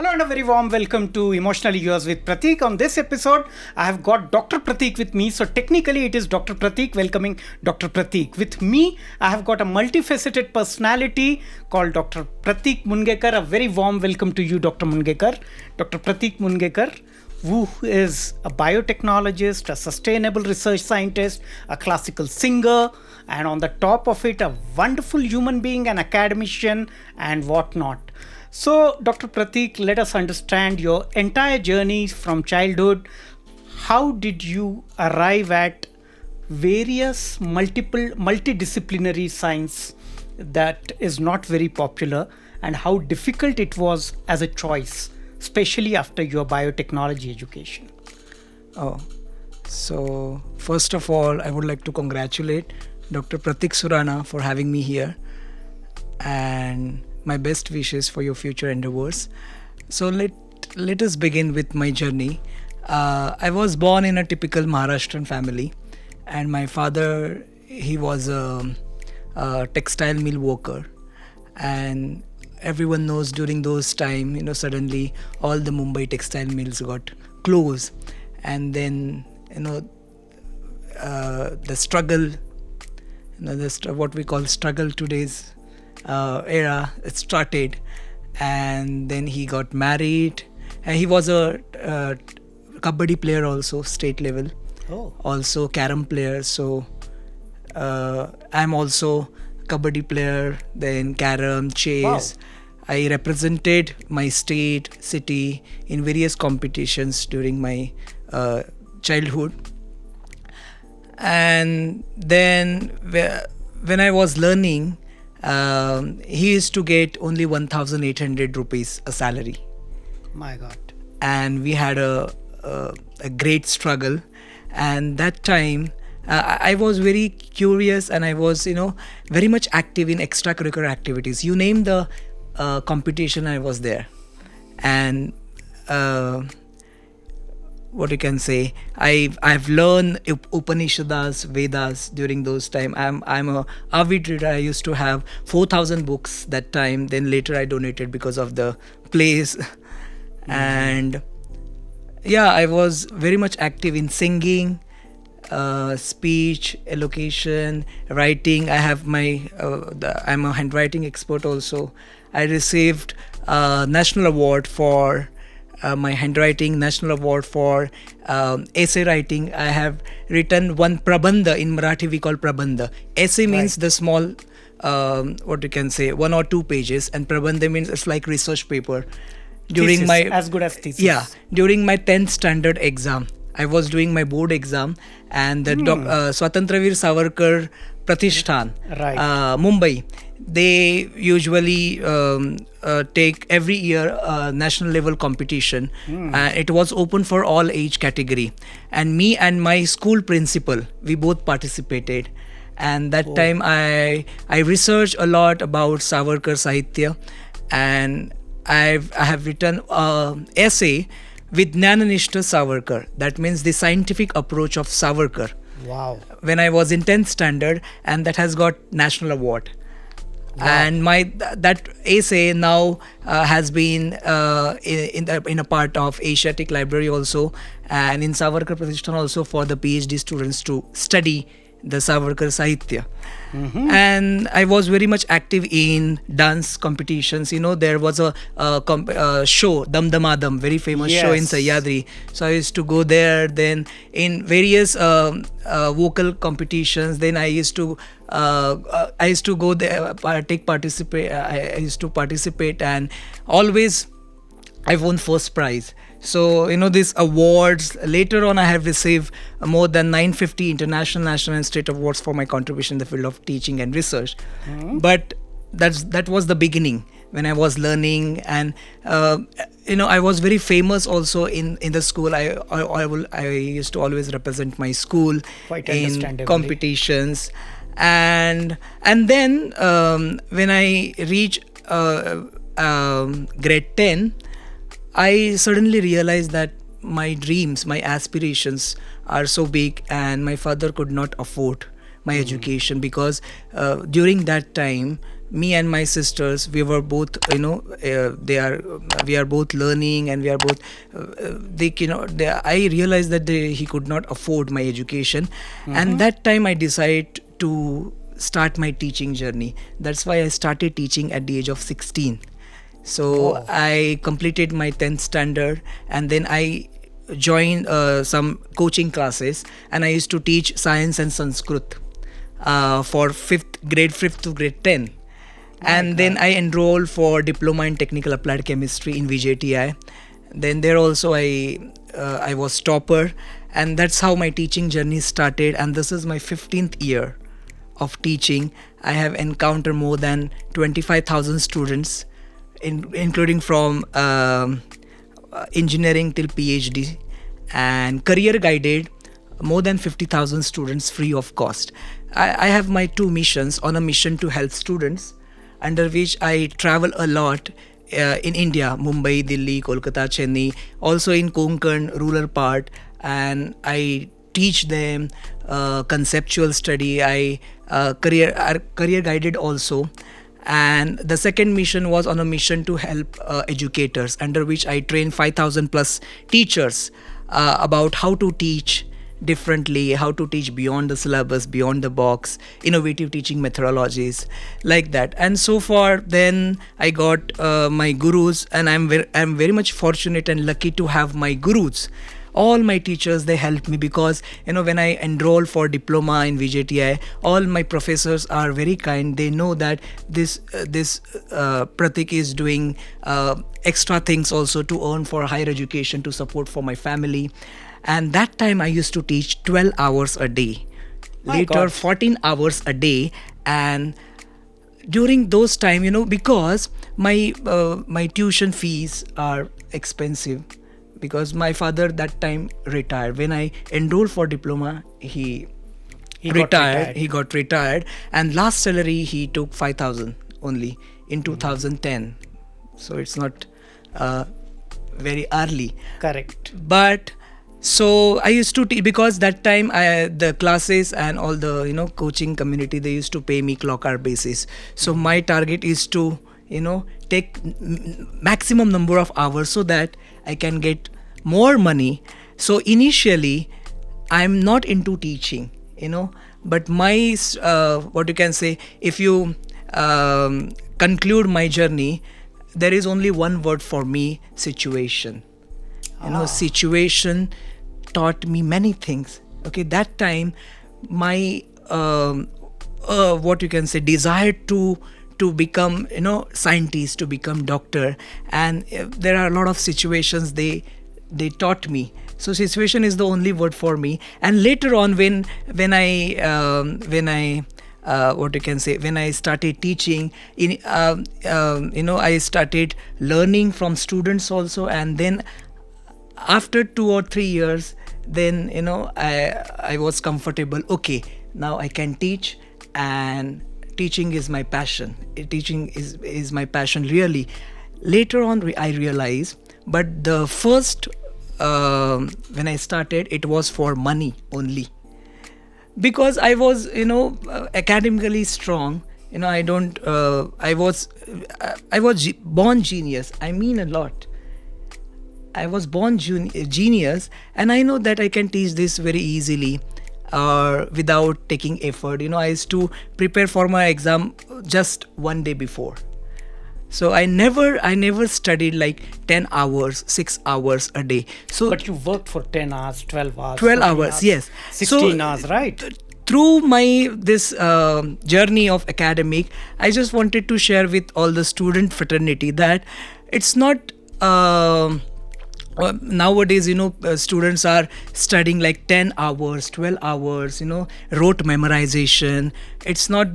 Hello and a very warm welcome to Emotionally Yours with Pratik. On this episode, I have got Dr. Pratik with me. So technically it is Dr. Pratik welcoming Dr. Pratik. With me, I have got a multifaceted personality called Dr. Pratik Mungekar. A very warm welcome to you, Dr. Mungekar. Dr. Pratik Mungekar, who is a biotechnologist, a sustainable research scientist, a classical singer, and on the top of it, a wonderful human being, an academician, and whatnot. So, Dr. Pratik, let us understand your entire journey from childhood. How did you arrive at various multidisciplinary science that is not very popular, and how difficult it was as a choice, especially after your biotechnology education? So first of all, I would like to congratulate Dr. Pratik Surana for having me here, and my best wishes for your future endeavors. So let us begin with my journey. I was born in a typical Maharashtrian family, and my father, he was a textile mill worker, and everyone knows during those time, suddenly all the Mumbai textile mills got closed, and then the struggle, what we call struggle today's era, it started. And then he got married, and he was a kabaddi player also, state level. Also carom player. So I'm also kabaddi player, then carom, chess. Wow. I represented my state, city in various competitions during my childhood. And then when I was learning, he used to get only 1,800 rupees a salary. My God. And we had a great struggle. And that time, I was very curious, and I was, very much active in extracurricular activities. You name the competition, I was there. And what you can say, I've learned Upanishads, Vedas during those time. I'm a avid reader. I used to have 4,000 books that time. Then later I donated because of the place. And yeah, I was very much active in singing, speech, elocution, writing. I have my I'm a handwriting expert also. I received a national award for my handwriting, national award for essay writing. I have written one prabandha. In Marathi we call prabandha. Essay means the small, what you can say, 1 or 2 pages, and prabandha means it's like research paper. During Thesis, my as good as thesis. Yeah, during my 10th standard exam, I was doing my board exam, and the Swatantravir Savarkar Pratishthan, Mumbai, they usually take every year a national level competition. It was open for all age category, and me and my school principal, we both participated. And that time I researched a lot about Savarkar Sahitya, and I have written an essay with Jnananishta Savarkar. That means the scientific approach of Savarkar. Wow. When I was in 10th standard, and that has got national award. Wow. And that essay now has been in a part of Asiatic Library also, and in Savarkar Pratishthan also, for the Ph.D. students to study the Savarkar Sahitya. And I was very much active in dance competitions. There was a show, Dam Damadam, very famous show in Sahyadri. So I used to go there. Then in various vocal competitions, then I used to go there, participate. I used to participate, and always I won first prize. So, these awards, later on I have received more than 950 international, national and state awards for my contribution in the field of teaching and research. But that was the beginning when I was learning. And, I was very famous also in the school. I used to always represent my school in competitions. And then when I reached grade 10, I suddenly realized that my dreams, my aspirations are so big, and my father could not afford my education, because during that time me and my sisters, we were both, we are both learning, and we are both, I realized that he could not afford my education. And that time I decided to start my teaching journey. That's why I started teaching at the age of 16. So I completed my 10th standard, and then I joined some coaching classes, and I used to teach science and Sanskrit for grade 5th to grade 10. And then I enrolled for diploma in technical applied chemistry in VJTI. Then there also I was topper, and that's how my teaching journey started. And this is my 15th year of teaching. I have encountered more than 25,000 students, including from engineering till Ph.D, and career guided more than 50,000 students free of cost. I have my two missions. On a mission to help students, under which I travel a lot in India, Mumbai, Delhi, Kolkata, Chennai, also in Konkan, rural part, and I teach them conceptual study. I career guided also. And the second mission was on a mission to help educators, under which I train 5,000 plus teachers about how to teach differently, how to teach beyond the syllabus, beyond the box, innovative teaching methodologies, like that. And so far, then I got my gurus, and I'm very much fortunate and lucky to have my gurus. All my teachers, they helped me, because when I enrolled for diploma in VJTI, all my professors are very kind. They know that this Pratik is doing extra things also to earn for higher education, to support for my family. And that time I used to teach 12 hours a day, later 14 hours a day. And during those time, because my tuition fees are expensive, because my father that time retired. When I enrolled for diploma, he got retired, and last salary he took 5,000 only in 2010. So it's not very early. Correct. But so I used to because that time the classes and all the coaching community, they used to pay me clock hour basis. So my target is to take maximum number of hours, so that I can get more money. So initially I'm not into teaching, but my what you can say, if you conclude my journey, there is only one word for me: situation. Situation taught me many things. Okay, that time my what you can say, desire to become scientist, to become doctor, and there are a lot of situations they taught me. So situation is the only word for me. And later on, when I what you can say, when I started teaching, I started learning from students also. And then after 2 or 3 years, then I was comfortable. Okay, now I can teach, and teaching is my passion. Teaching is my passion, really. Later on I realized, but the first when I started, it was for money only, because I was academically strong. I was born genius. I mean a lot. I was born genius, and I know that I can teach this very easily without taking effort. I used to prepare for my exam just one day before. So I never studied like 10 hours, 6 hours a day. So but you worked for 10 hours, 12 hours. 12 hours, yes. 16 hours, right? Through my this journey of academic, I just wanted to share with all the student fraternity that it's not nowadays, students are studying like 10 hours, 12 hours, rote memorization. It's not,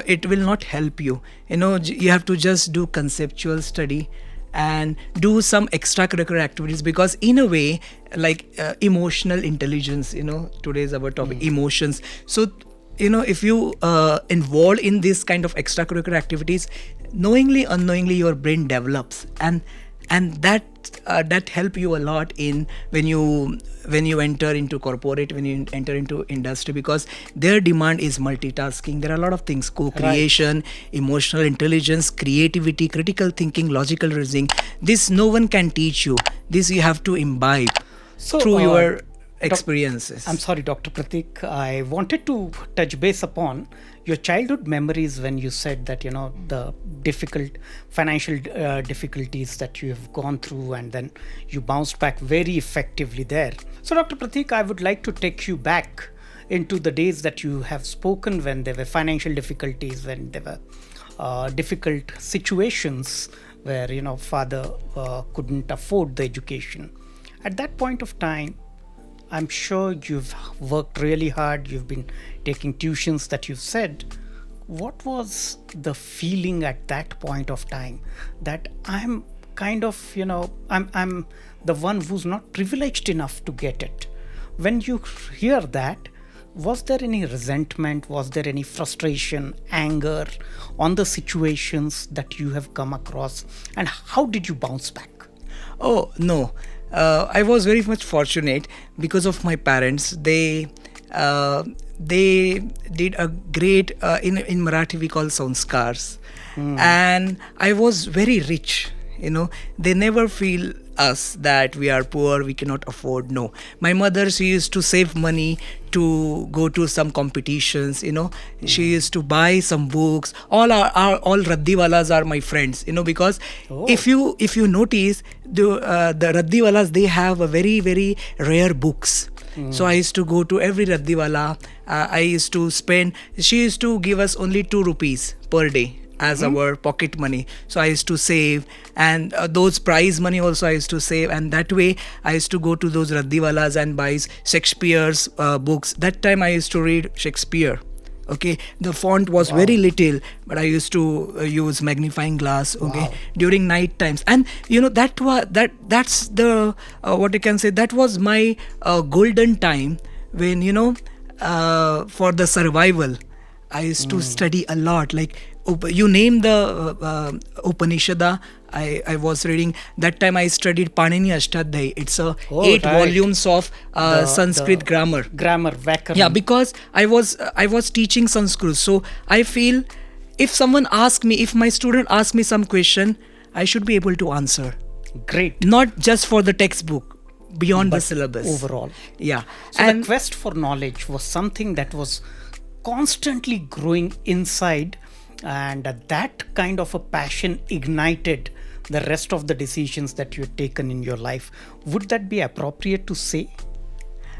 it will not help you. You have to just do conceptual study and do some extracurricular activities, because in a way, like emotional intelligence, today is our topic, emotions. So, if you involve in this kind of extracurricular activities, knowingly, unknowingly, your brain develops. and that help you a lot in when you enter into corporate, when you enter into industry, because their demand is multitasking. There are a lot of things: co-creation, emotional intelligence, creativity, critical thinking, logical reasoning. This no one can teach you. This you have to imbibe So, through your experiences. I'm sorry, Dr. Pratik. I wanted to touch base upon your childhood memories when you said that, the difficult financial difficulties that you have gone through, and then you bounced back very effectively there. So, Dr. Pratik, I would like to take you back into the days that you have spoken when there were financial difficulties, when there were difficult situations where, father couldn't afford the education. At that point of time, I'm sure you've worked really hard. You've been taking tuitions that you've said. What was the feeling at that point of time that I'm kind of, I'm the one who's not privileged enough to get it? When you hear that, was there any resentment? Was there any frustration, anger on the situations that you have come across? And how did you bounce back? Oh, no. I was very much fortunate because of my parents. They did a great, in Marathi we call sanskars. And I was very rich. They never feel us that we are poor, we cannot afford. No. My mother, she used to save money to go to some competitions. She used to buy some books. All raddiwalas are my friends. Because if you notice, the raddiwalas, they have a very, very rare books. So I used to go to every raddiwala. I used to spend. She used to give us only 2 rupees per day as our pocket money. So I used to save, and those prize money also I used to save, and that way I used to go to those raddiwalas and buy Shakespeare's books. That time I used to read Shakespeare. Okay, the font was very little, but I used to use magnifying glass. Okay, during night times, and that's the what you can say. That was my golden time when for the survival. I used to study a lot. Like you name the Upanishada, I was reading. That time I studied Panini Ashtadhyayi. It's 8 volumes of Sanskrit grammar. Vakaran. Yeah, because I was teaching Sanskrit. So I feel if someone asks me, if my student asks me some question, I should be able to answer. Great. Not just for the textbook, beyond the syllabus. Overall. Yeah. So the quest for knowledge was something that was constantly growing inside, and that kind of a passion ignited the rest of the decisions that you had taken in your life. Would that be appropriate to say?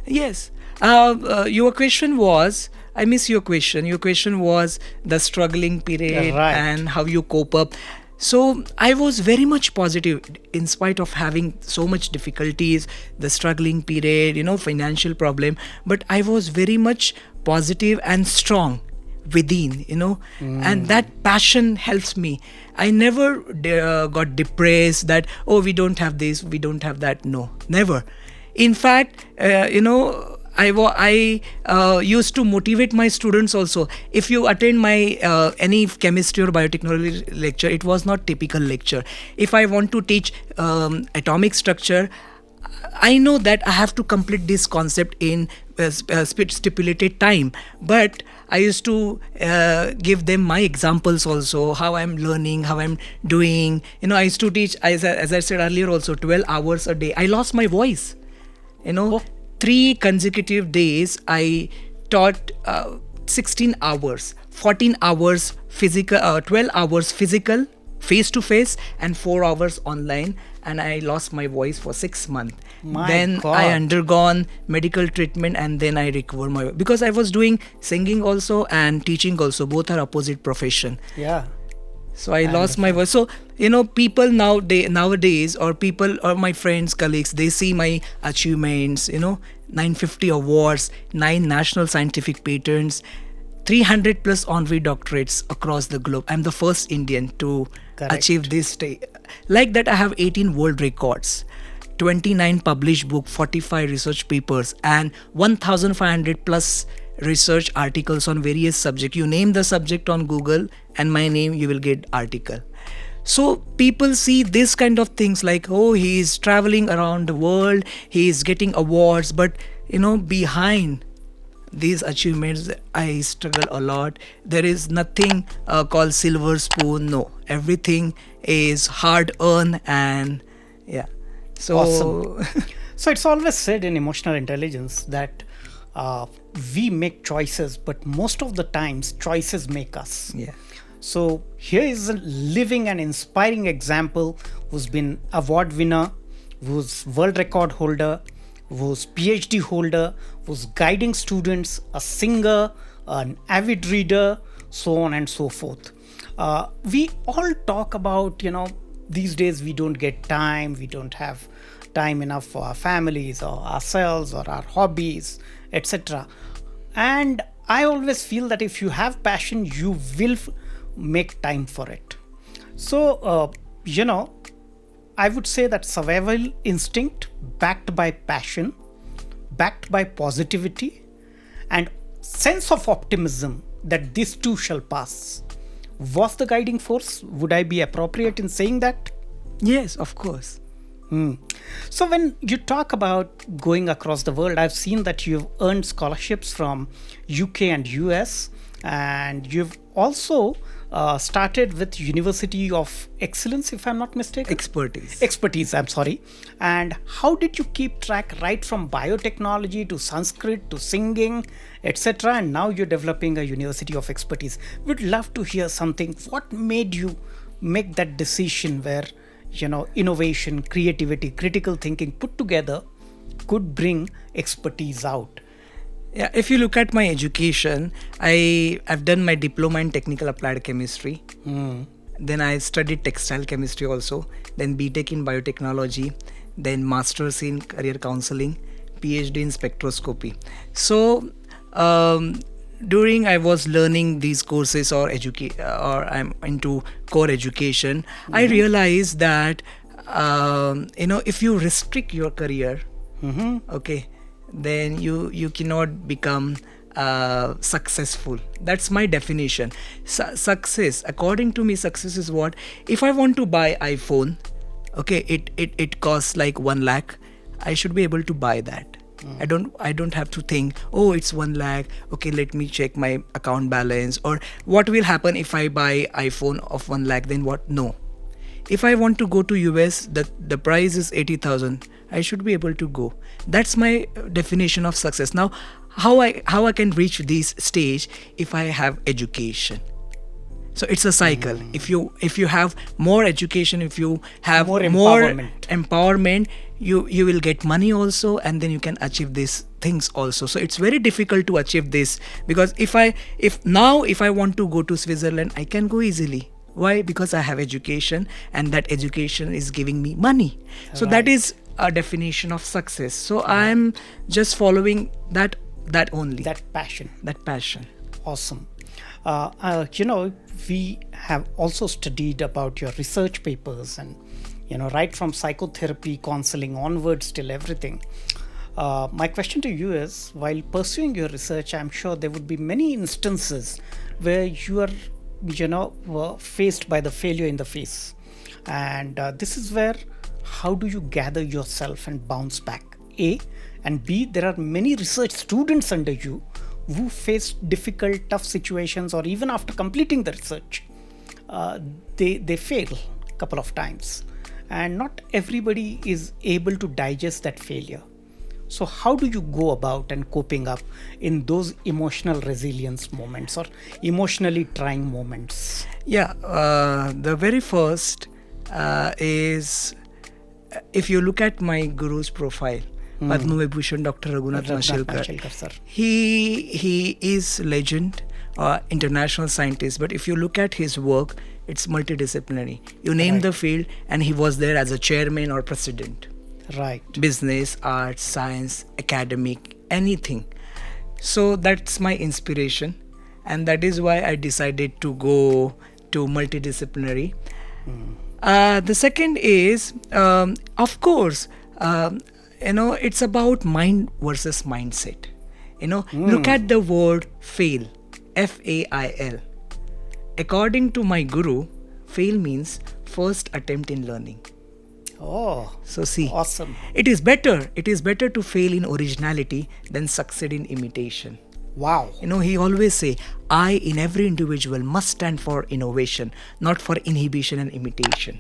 Yes. Your question was, I miss your question. Your question was the struggling period and how you cope up. So I was very much positive in spite of having so much difficulties, the struggling period, financial problem. But I was very much positive and strong within, and that passion helps me. I never got depressed that, we don't have this, we don't have that. No, never. In fact, I used to motivate my students also. If you attend my any chemistry or biotechnology lecture, it was not typical lecture. If I want to teach atomic structure, I know that I have to complete this concept in stipulated time, but I used to give them my examples also, how I'm learning, how I'm doing. I used to teach, as I said earlier also, 12 hours a day. I lost my voice. 3 consecutive days I taught 16 hours, 14 hours physical, 12 hours physical, face to face, and 4 hours online, and I lost my voice for 6 months. Then I undergone medical treatment, and then I recovered my voice, because I was doing singing also and teaching also. Both are opposite profession. Yeah. So I lost my voice. So people nowadays, or people or my friends, colleagues, they see my achievements. 950 awards, 9 national scientific patents, 300 plus honorary doctorates across the globe. I'm the first Indian to achieve this. Like that, I have 18 world records, 29 published books, 45 research papers, and 1,500 plus research articles on various subjects. You name the subject on Google and my name, you will get article. So people see this kind of things like, oh, he is traveling around the world, he is getting awards, but behind these achievements I struggle a lot. There is nothing called silver spoon. No, everything is hard earned. And yeah, so Awesome. So it's always said in emotional intelligence that we make choices, but most of the times choices make us. yeah. So here is a living and inspiring example who's been award winner, who's world record holder, who's PhD holder, who's guiding students, a singer, an avid reader, so on and so forth. We all talk about, these days we don't get time, we don't have time enough for our families or ourselves or our hobbies, etc. And I always feel that if you have passion, you will make time for it. So, I would say that survival instinct backed by passion, backed by positivity, and sense of optimism that this too shall pass was the guiding force. Would I be appropriate in saying that? Yes, of course. So when you talk about going across the world, I've seen that you've earned scholarships from UK and US, and you've also started with University of Excellence, if I'm not mistaken. Expertise, I'm sorry. And how did you keep track right from biotechnology to Sanskrit to singing, etc.? And now you're developing a University of Expertise. We'd love to hear something. What made you make that decision where innovation, creativity, critical thinking put together could bring expertise out? Yeah, if you look at my education, I've done my diploma in technical applied chemistry. Then I studied textile chemistry also. Then BTech in biotechnology. Then masters in career counseling. Ph.D. in spectroscopy. So during I was learning these courses or I'm into core education, I realized that if you restrict your career, okay, then you cannot become successful. That's my definition. Success, according to me, success is what? If I want to buy iPhone, okay, it costs like 1 lakh, I should be able to buy that. I don't have to think, oh, it's 1 lakh, okay, let me check my account balance, or what will happen if I buy iPhone of 1 lakh, then what? No. If I want to go to US, the price is 80,000, I should be able to go. That's my definition of success. Now, how I can reach this stage? If I have education. So it's a cycle. If you have more education, if you have more empowerment, you will get money also, and then you can achieve these things also. So it's very difficult to achieve this, because if I want to go to Switzerland, I can go easily. Why? Because I have education, and that education is giving me money. So that is a definition of success. So I'm just following that only. That passion. Awesome. We have also studied about your research papers, and right from psychotherapy, counseling onwards till everything. My question to you is, while pursuing your research, I'm sure there would be many instances where you are were faced by the failure in the face, and this is where, how do you gather yourself and bounce back? A, and B, there are many research students under you who face difficult, tough situations, or even after completing the research, they fail a couple of times, and not everybody is able to digest that failure. So how do you go about and coping up in those emotional resilience moments or emotionally trying moments? Yeah, the very first is, if you look at my guru's profile, Padma Vibhushan Dr. Raghunath Mashelkar, sir. He is legend, international scientist. But if you look at his work, it's multidisciplinary. You name the field, and he was there as a chairman or president. Right. Business, arts, science, academic, anything. So that's my inspiration, and that is why I decided to go to multidisciplinary. The second is, of course, it's about mind versus mindset. Look at the word fail, FAIL. According to my guru, fail means first attempt in learning. Oh, So see, awesome. it is better to fail in originality than succeed in imitation. Wow. He always say, I in every individual must stand for innovation, not for inhibition and imitation.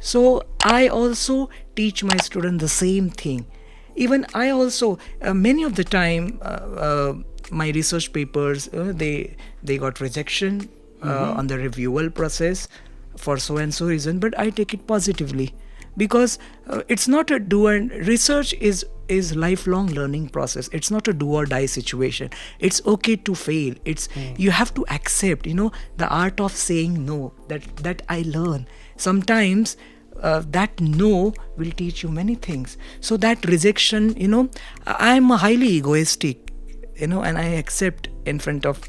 So I also teach my students the same thing. Even I also, many of the time, my research papers, they got rejection on the reviewal process for so and so reason, but I take it positively, because it's not a do and research is lifelong learning process. It's not a do or die situation. It's okay to fail. It's you have to accept, the art of saying no, that I learn sometimes. That no will teach you many things. So that rejection, I'm a highly egoistic, and I accept in front of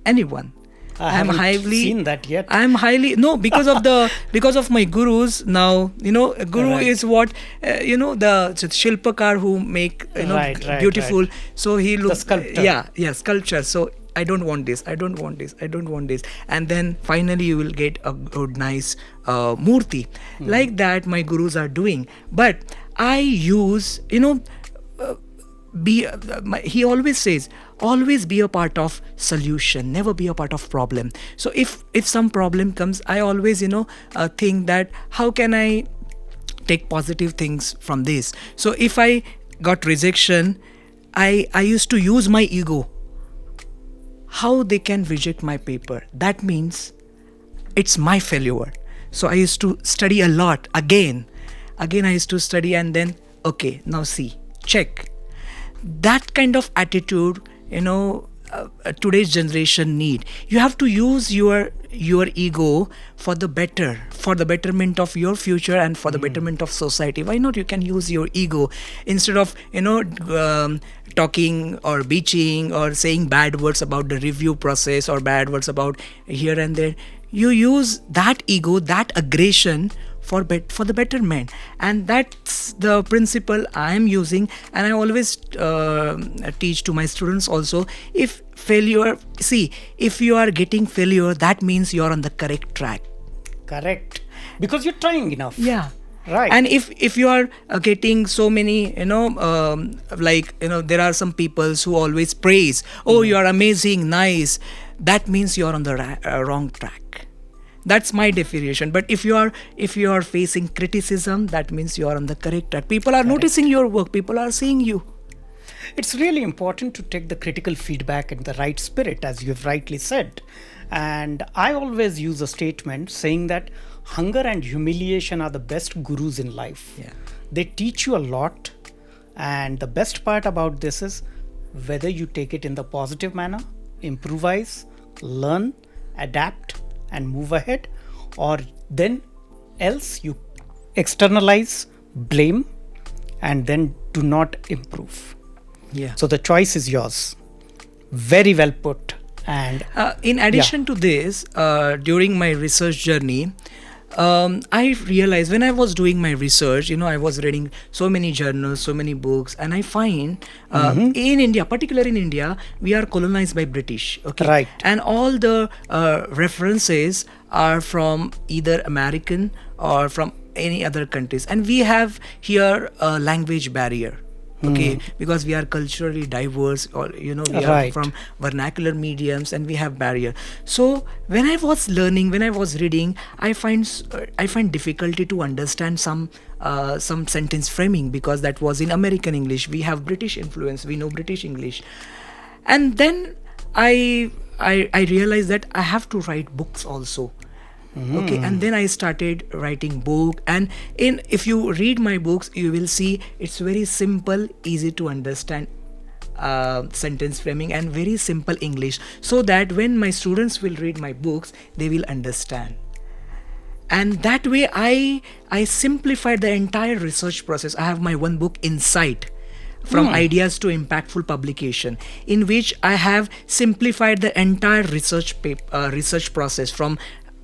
anyone. I haven't seen that yet. I'm highly because of my gurus now. Guru Right. is what the Shilpakar who make Right, beautiful. right. So he looks sculptor. yeah, sculpture. So I don't want this. I don't want this. I don't want this. And then finally you will get a good nice murti like that. My gurus are doing, but I use he always says, always be a part of solution, never be a part of problem. So if some problem comes, I always think that how can I take positive things from this. So if I got rejection, I used to use my ego. How they can reject my paper, that means it's my failure. So I used to study a lot. Again I used to study, and then okay, now see, check. That kind of attitude, today's generation need. You have to use your ego for the betterment of your future and for the betterment of society. Why not? You can use your ego instead of talking or bitching or saying bad words about the review process or bad words about here and there. You use that ego, that aggression for the betterment, and that's the principle I am using. And I always teach to my students also, if you are getting failure, that means you're on the correct track. Correct. Because you're trying enough. Yeah. Right. And if you are getting so many, there are some people who always praise, oh, you are amazing, nice, that means you are on the wrong track. That's my definition. But if you are facing criticism, that means you are on the correct track. People are noticing your work. People are seeing you. It's really important to take the critical feedback in the right spirit, as you've rightly said. And I always use a statement saying that hunger and humiliation are the best gurus in life. Yeah. They teach you a lot. And the best part about this is whether you take it in the positive manner, improvise, learn, adapt, and move ahead, or then else you externalize, blame, and then do not improve. Yeah. So the choice is yours. Very well put. And in addition to this, during my research journey, I realized when I was doing my research, I was reading so many journals, so many books, and I find in India, particularly in India, we are colonized by British. Okay, Right. And all the references are from either American or from any other countries, and we have here a language barrier. Okay, because we are culturally diverse, or we are Right. from vernacular mediums, and we have barrier. So when I was learning, when I was reading, I find difficulty to understand some sentence framing, because that was in American English. We have British influence. We know British English, and then I realized that I have to write books also. Okay, and then I started writing book, and if you read my books, you will see it's very simple, easy to understand sentence framing, and very simple English, so that when my students will read my books, they will understand. And that way I simplified the entire research process. I have my one book, Insight, from ideas to impactful publication, in which I have simplified the entire research process from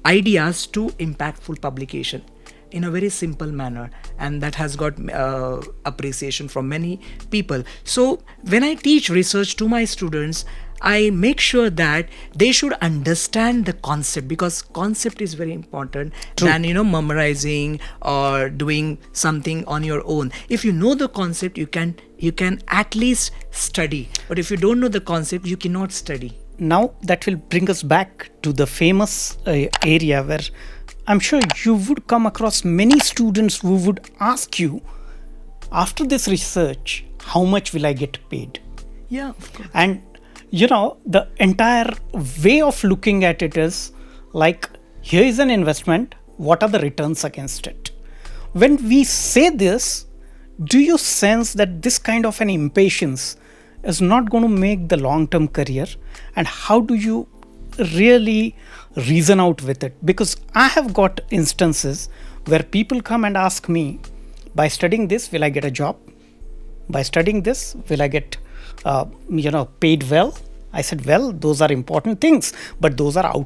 ideas to impactful publication in a very simple manner, and that has got appreciation from many people. So when I teach research to my students, I make sure that they should understand the concept, because concept is very important than memorizing or doing something on your own. If you know the concept, you can at least study. But if you don't know the concept, you cannot study. Now that will bring us back to the famous area where I'm sure you would come across many students who would ask you, after this research, how much will I get paid? Yeah, of course. And the entire way of looking at it is like, here is an investment, what are the returns against it? When we say this, do you sense that this kind of an impatience is not going to make the long-term career? And how do you really reason out with it? Because I have got instances where people come and ask me, by studying this, will I get a job? By studying this, will I get paid well? I said, well, those are important things, but those are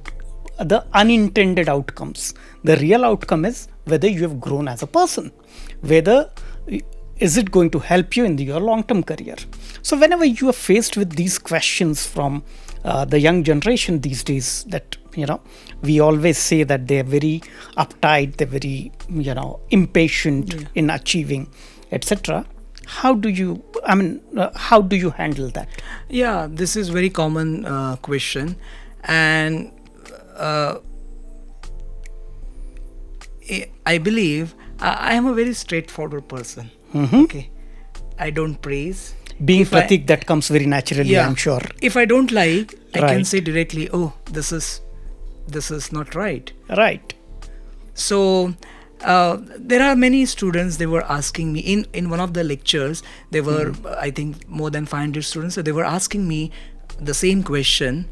the unintended outcomes. The real outcome is whether you have grown as a person, whether is it going to help you in your long-term career. So whenever you are faced with these questions from the young generation these days, that we always say that they're very uptight, they're very impatient in achieving, etc. How do you handle that? Yeah, this is very common question, and I believe I am a very straightforward person. Okay, I don't praise. Being Pratik, that comes very naturally, I'm sure. If I don't like, I can say directly, oh, this is not right. Right. So there are many students, they were asking me in one of the lectures, there were I think more than 500 students, so they were asking me the same question,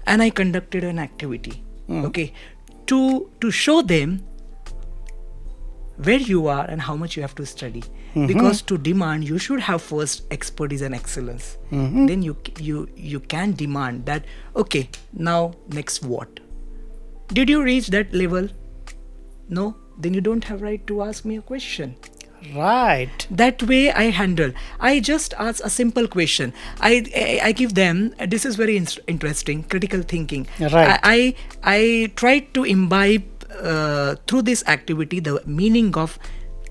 and I conducted an activity, okay, to show them where you are and how much you have to study. Because to demand, you should have first expertise and excellence. Then you can demand that, okay, now next what? Did you reach that level? No? Then you don't have right to ask me a question. Right. That way I handle. I just ask a simple question. I give them, this is very interesting, critical thinking. Right. I try to imbibe through this activity the meaning of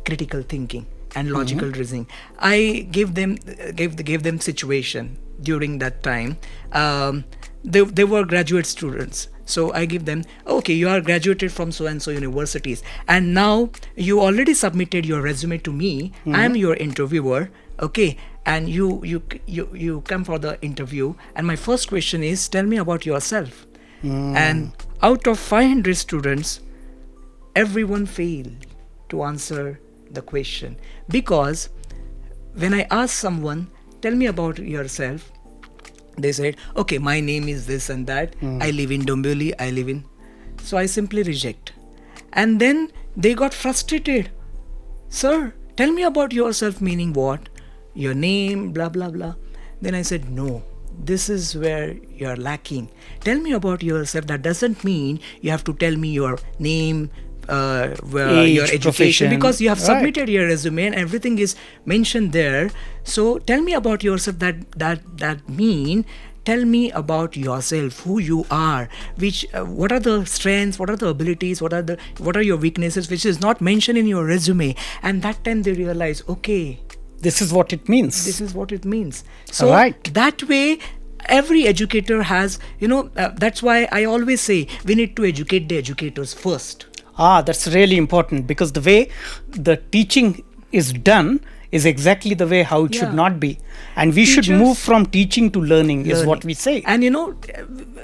critical thinking and logical reasoning. I gave them situation during that time. They were graduate students. So I give them, okay, you are graduated from so and so universities, and now you already submitted your resume to me. I am your interviewer, okay, and you come for the interview, and my first question is, tell me about yourself. And out of 500 students, everyone failed to answer the question, because when I ask someone, tell me about yourself, they said, okay, my name is this and that, I live in Dombivli, so I simply reject. And then they got frustrated. Sir, tell me about yourself, meaning what? Your name, blah blah blah. Then I said, no, this is where you're lacking. Tell me about yourself. That doesn't mean you have to tell me your name, Age, your education, profession. because you have submitted your resume and everything is mentioned there. So tell me about yourself. That mean, tell me about yourself, who you are, what are the strengths, what are the abilities, what are your weaknesses, which is not mentioned in your resume. And that time they realize, okay, this is what it means. This is what it means. So that way, every educator has, that's why I always say we need to educate the educators first. That's really important, because the way the teaching is done is exactly the way how it should not be. And we should move from teaching to learning is what we say. And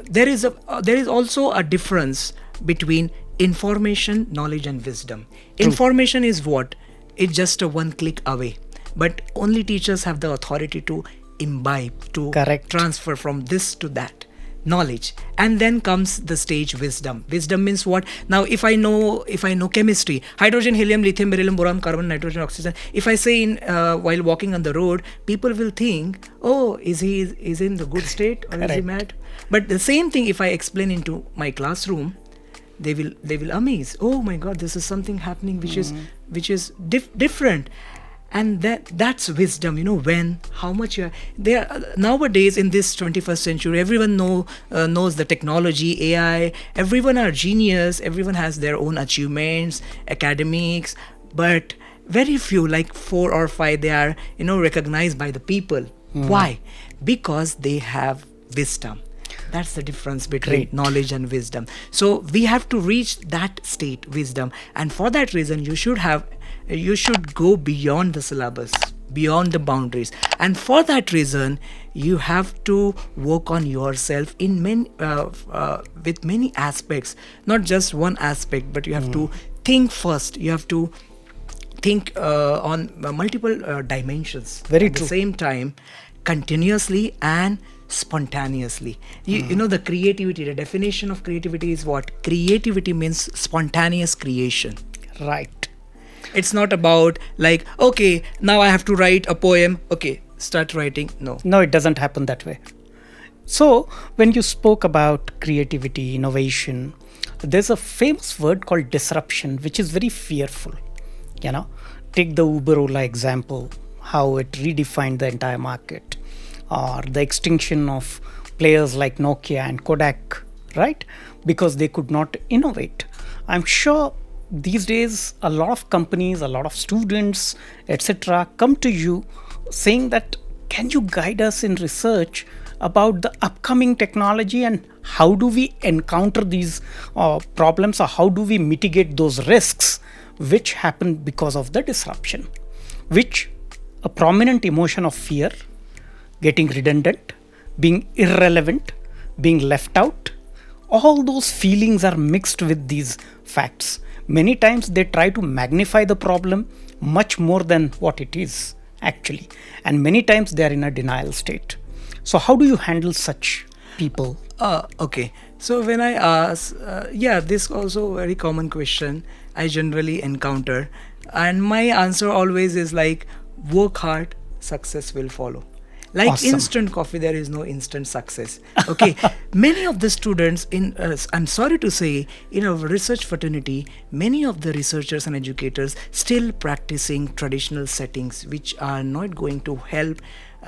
there is also a difference between information, knowledge and wisdom. True. Information is what? It's just a one click away. But only teachers have the authority to imbibe, to transfer from this to that. Knowledge. And then comes the stage wisdom. Wisdom means what? Now if I know chemistry, hydrogen, helium, lithium, beryllium, boron, carbon, nitrogen, oxygen, if I say while walking on the road, people will think, oh, is he in the good state or is he mad? But the same thing, if I explain into my classroom, they will amaze. Oh my God, this is something happening which is different. and that's wisdom. When, how much you are there. Nowadays, in this 21st century, everyone knows the technology, AI. Everyone are genius, everyone has their own achievements, academics, but very few, like 4 or 5, they are recognized by the people. Why? Because they have wisdom. That's the difference between Great. knowledge and wisdom. So we have to reach that state, wisdom, and for that reason you should go beyond the syllabus, beyond the boundaries, and for that reason you have to work on yourself in many with many aspects, not just one aspect, but you have to think first. You have to think on multiple dimensions Very at true. the same time, continuously and spontaneously. You know, the creativity, the definition of creativity is what? Creativity means spontaneous creation. Right. It's not about like, okay, now I have to write a poem, okay, start writing. No. No, it doesn't happen that way. So, when you spoke about creativity, innovation, there's a famous word called disruption, which is very fearful. Take the Uber Ola example, how it redefined the entire market, or the extinction of players like Nokia and Kodak, right? Because they could not innovate. I'm sure these days a lot of companies, a lot of students, etc., come to you saying that, can you guide us in research about the upcoming technology and how do we encounter these problems, or how do we mitigate those risks which happen because of the disruption, which a prominent emotion of fear, getting redundant, being irrelevant, being left out, all those feelings are mixed with these facts. Many times they try to magnify the problem much more than what it is actually, and many times they are in a denial state. So how do you handle such people? Okay. So when I ask, this also a very common question I generally encounter, and my answer always is like, work hard, success will follow. Like Awesome. instant coffee, there is no instant success. Okay. Many of the students I'm sorry to say, in our research fraternity, many of the researchers and educators still practicing traditional settings, which are not going to help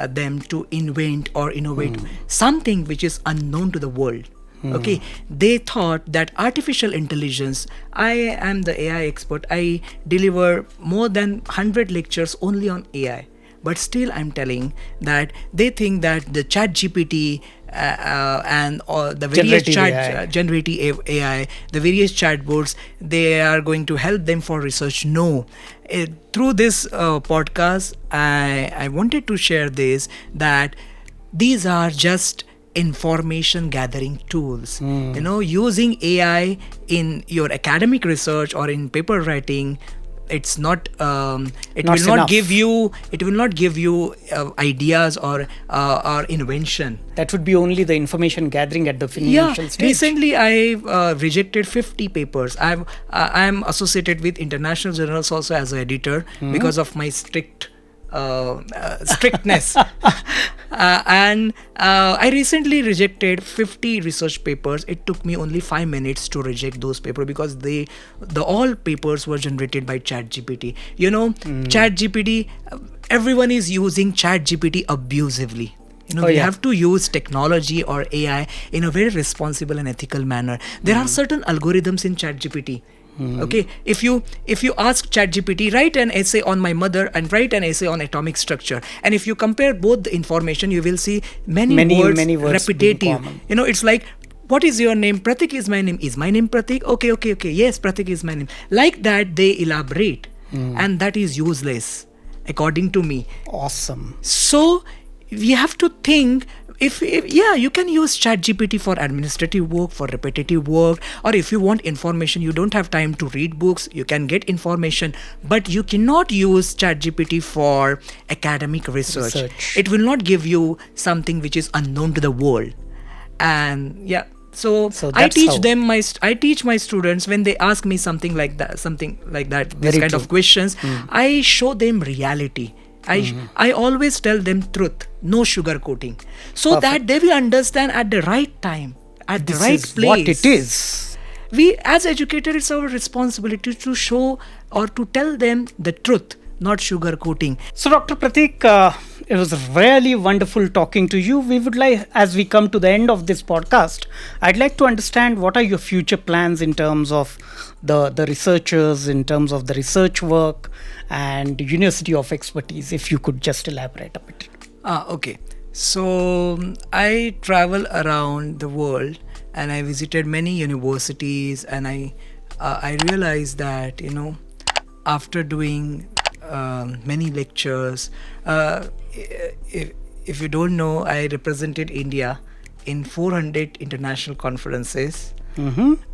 them to invent or innovate something which is unknown to the world. Okay, they thought that artificial intelligence, I am the AI expert, I deliver more than 100 lectures only on AI, but still I'm telling that they think that the chat GPT and the various generative AI, the various chatbots, they are going to help them for research. No. Through this podcast, I wanted to share this, that these are just information gathering tools. Using AI in your academic research or in paper writing, it's not it will not give you ideas or invention. That would be only the information gathering at the initial stage. Recently I rejected 50 papers. I'm associated with international journals also as an editor because of my strictness. And I recently rejected 50 research papers. It took me only 5 minutes to reject those papers because the all papers were generated by ChatGPT. ChatGPT, everyone is using ChatGPT abusively. We have to use technology or AI in a very responsible and ethical manner. There are certain algorithms in ChatGPT. Okay, if you ask ChatGPT, write an essay on my mother and write an essay on atomic structure, and if you compare both the information, you will see many words repetitive. It's like, what is your name? Pratik is my name. Is my name Pratik? Okay. Yes, Pratik is my name. Like that, they elaborate, and that is useless, according to me. Awesome. So we have to think. If you can use ChatGPT for administrative work, for repetitive work, or if you want information, you don't have time to read books, you can get information, but you cannot use ChatGPT for academic research. It will not give you something which is unknown to the world. And so I teach my students, when they ask me something like that, this kind of questions, I show them reality. I always tell them truth, no sugarcoating, so that they will understand at the right time, at the right place. What it is. We as educators, it's our responsibility to show or to tell them the truth, not sugar coating. So, Dr. Pratik, it was really wonderful talking to you. We would like, as we come to the end of this podcast, I'd like to understand what are your future plans in terms of the researchers, in terms of the research work and university of expertise, if you could just elaborate a bit. Okay. So I travel around the world and I visited many universities, and I realized that, after doing many lectures, if you don't know, I represented India in 400 international conferences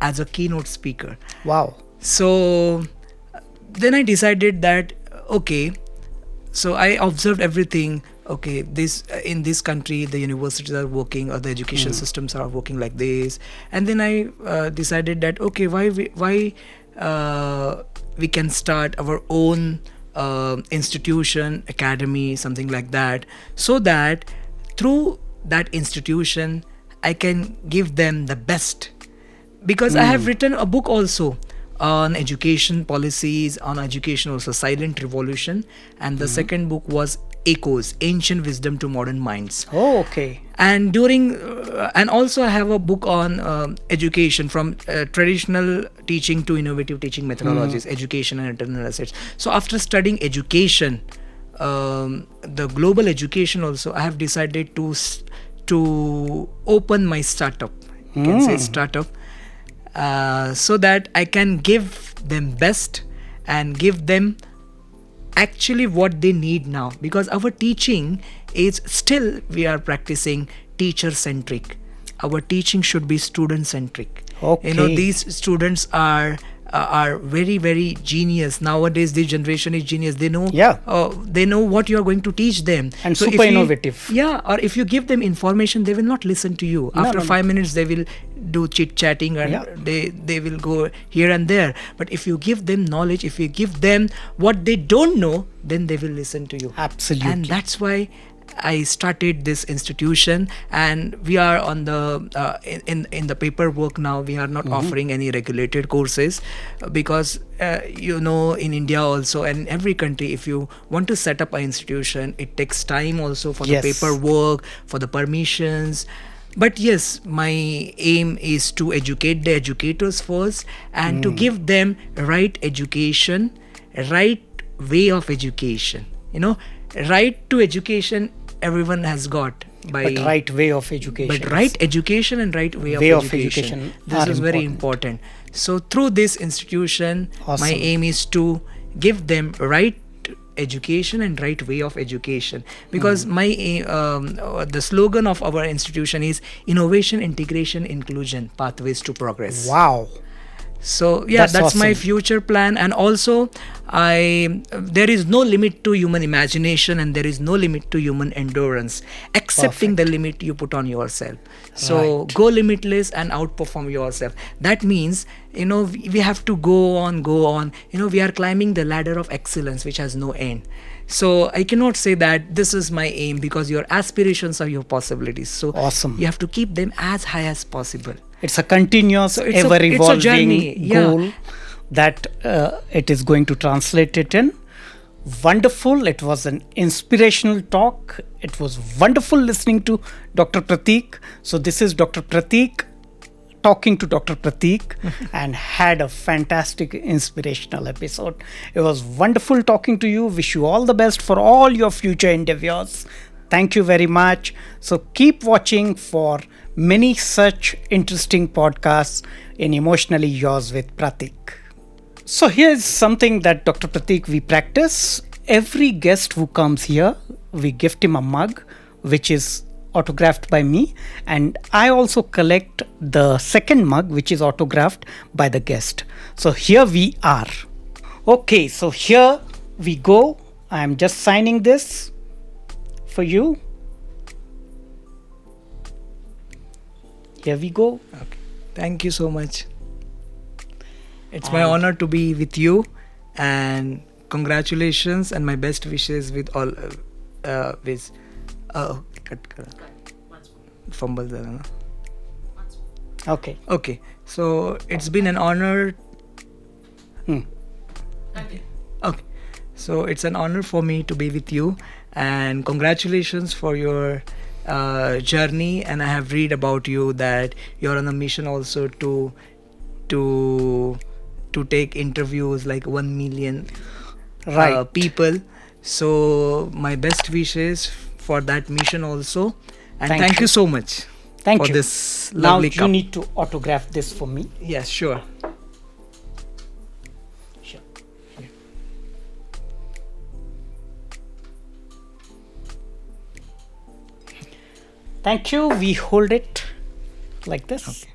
as a keynote speaker. Wow. So then I decided that, okay, so I observed everything. Okay, this in this country the universities are working, or the education systems are working like this, and then I decided that, okay, why we can start our own institution, academy, something like that, so that through that institution I can give them the best. Because I have written a book also on education policies, on education also, Silent Revolution, and the second book was Echoes, Ancient Wisdom to Modern Minds. Oh, okay. And and also I have a book on education, from traditional teaching to innovative teaching methodologies, education and internal assets. So after studying education, the global education also, I have decided to open my startup. You can say startup, so that I can give them best and give them actually what they need now. Because our teaching is still, we are practicing teacher centric. Our teaching should be student centric. Okay. These students are very, very genius nowadays. This generation is genius. They know, they know what you are going to teach them, and so super innovative. Or if you give them information, they will not listen to you. After 5 minutes they will do chit chatting, and they will go here and there. But if you give them knowledge, if you give them what they don't know, then they will listen to you. Absolutely. And that's why I started this institution, and we are on the in the paperwork now. We are not offering any regulated courses, because in India also, and every country, if you want to set up an institution, it takes time also for the paperwork, for the permissions. But yes, my aim is to educate the educators first, and to give them right education, right way of education. Right to education everyone has got, but right way of education. But right education and right way of education. This is very important. So through this institution, my aim is to give them right education and right way of education. Because my the slogan of our institution is Innovation, Integration, Inclusion, Pathways to Progress. Wow. So that's awesome. My future plan. And also there is no limit to human imagination, and there is no limit to human endurance, accepting the limit you put on yourself. So go limitless and outperform yourself. That means, we have to go on. We are climbing the ladder of excellence, which has no end. So I cannot say that this is my aim, because your aspirations are your possibilities. So awesome. You have to keep them as high as possible. It's a continuous, ever-evolving goal that it is going to translate it in. Wonderful. It was an inspirational talk. It was wonderful listening to Dr. Pratik. So this is Dr. Pratik talking to Dr. Pratik and had a fantastic inspirational episode. It was wonderful talking to you. Wish you all the best for all your future endeavors. Thank you very much. So keep watching for many such interesting podcasts in Emotionally Yours with Pratik. So here's something that Dr. Pratik we practice. Every guest who comes here, we gift him a mug, which is autographed by me, and I also collect the second mug, which is autographed by the guest. So here we are. Okay, so here we go. I'm just signing this for you. Here we go. Okay. Thank you so much. It's my honor to be with you, and congratulations and my best wishes with all with fumble there, no? Okay, so it's been an honor. Okay, So it's an honor for me to be with you, and congratulations for your journey. And I have read about you that you're on a mission also to to take interviews like 1 million Right. people. So my best wishes for that mission also, and Thank thank you. you so much Thank for you. this Now lovely you cup. need to autograph this for me. Yes, sure. Sure. Thank you. We hold it like this. Okay.